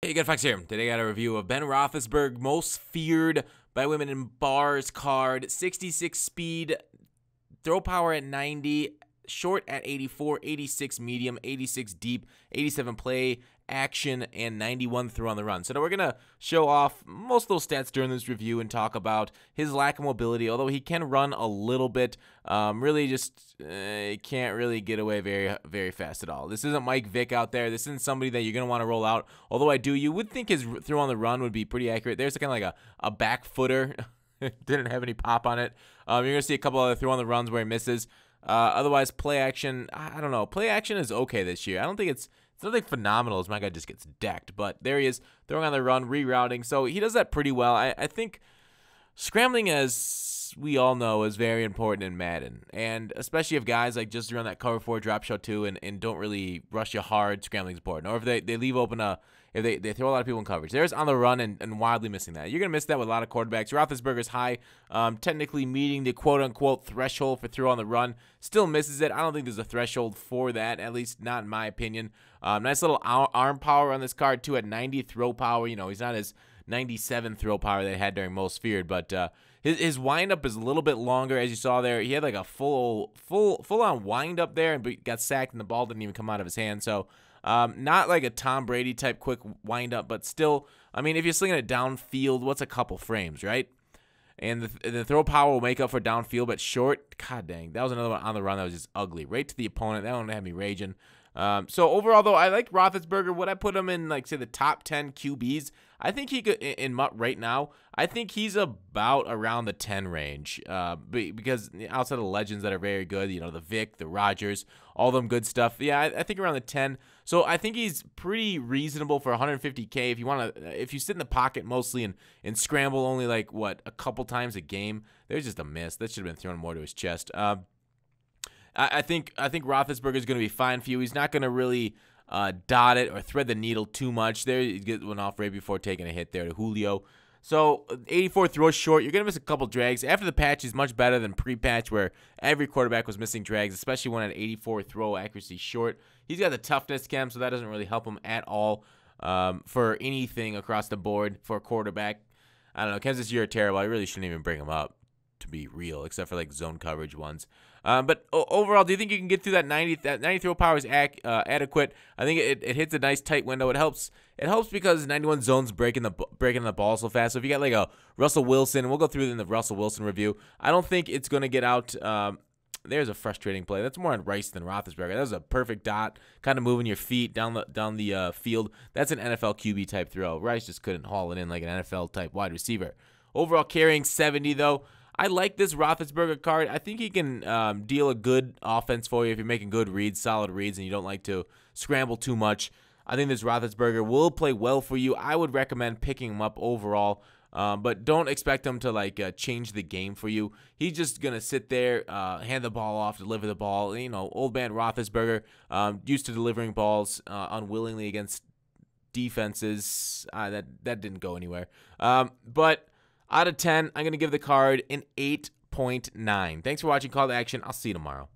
Hey, good Fox here. Today I got a review of Ben Roethlisberger, Most Feared by Women in Bars card. 66 speed, throw power at 90, short at 84, 86 medium, 86 deep, 87 play, action, and 91 throw on the run. So now we're going to show off most of those stats during this review and talk about his lack of mobility, although he can run a little bit. Really just can't really get away very fast at all. This isn't Mike Vick out there. This isn't somebody that you're going to want to roll out, although you would think his throw on the run would be pretty accurate. There's kind of like a back footer. Didn't have any pop on it. You're going to see a couple other throw on the runs where he misses. Otherwise, play action, I don't know. Play action is okay this year. I don't think it's nothing phenomenal as my guy just gets decked. But there he is, throwing on the run, rerouting. So he does that pretty well. I think scrambling, as we all know, is very important in Madden. And especially if guys like just run that cover 4 drop shot 2 and don't really rush you hard, scrambling is important. Or if they leave open if they throw a lot of people in coverage. There's on the run and wildly missing that. You're going to miss that with a lot of quarterbacks. Roethlisberger's high, technically meeting the quote-unquote threshold for throw on the run. Still misses it. I don't think there's a threshold for that, at least not in my opinion. Nice little arm power on this card, too, at 90 throw power. You know, he's not as 97 throw power that he had during Most Feared, but his windup is a little bit longer, as you saw there. He had like a full-on windup there and got sacked, and the ball didn't even come out of his hand. So not like a Tom Brady type quick windup, but still, I mean, if you're slinging it downfield, what's a couple frames, right? And the throw power will make up for downfield, but short, god dang, that was another one on the run that was just ugly, right to the opponent. That one had me raging. So overall, though, I like Roethlisberger. Would I put him in, like, say, the top 10 QBs? I think he could, in MUT right now, I think he's about around the 10 range. Because outside of the legends that are very good, you know, the Vic, the Rodgers, all them good stuff. Yeah, I think around the 10. So I think he's pretty reasonable for 150K. If you sit in the pocket mostly and scramble only, like, what, a couple times a game, there's just a miss. That should have been thrown more to his chest. I think Roethlisberger is going to be fine for you. He's not going to really dot it or thread the needle too much. There, he gets one off right before taking a hit there to Julio. So 84 throws short. You're going to miss a couple drags. After the patch, he's much better than pre-patch where every quarterback was missing drags, especially when at 84 throw accuracy short. He's got the toughness chem, so that doesn't really help him at all for anything across the board for a quarterback. I don't know. Kansas, you're terrible. I really shouldn't even bring him up, to be real, except for like zone coverage ones. But overall, do you think you can get through that 90? That 90 throw power is adequate. I think it hits a nice tight window. It helps because 91 zones breaking the ball so fast. So if you got like a Russell Wilson, and we'll go through in the Russell Wilson review, I don't think it's going to get out. There's a frustrating play. That's more on Rice than Roethlisberger. That was a perfect dot, kind of moving your feet down the field. That's an NFL QB type throw. Rice just couldn't haul it in like an NFL type wide receiver. Overall carrying 70 though. I like this Roethlisberger card. I think he can deal a good offense for you if you're making good reads, solid reads, and you don't like to scramble too much. I think this Roethlisberger will play well for you. I would recommend picking him up overall, but don't expect him to like change the game for you. He's just gonna sit there, hand the ball off, deliver the ball. You know, old man Roethlisberger, used to delivering balls unwillingly against defenses. That didn't go anywhere. But out of 10, I'm going to give the card an 8.9. Thanks for watching Call to Action. I'll see you tomorrow.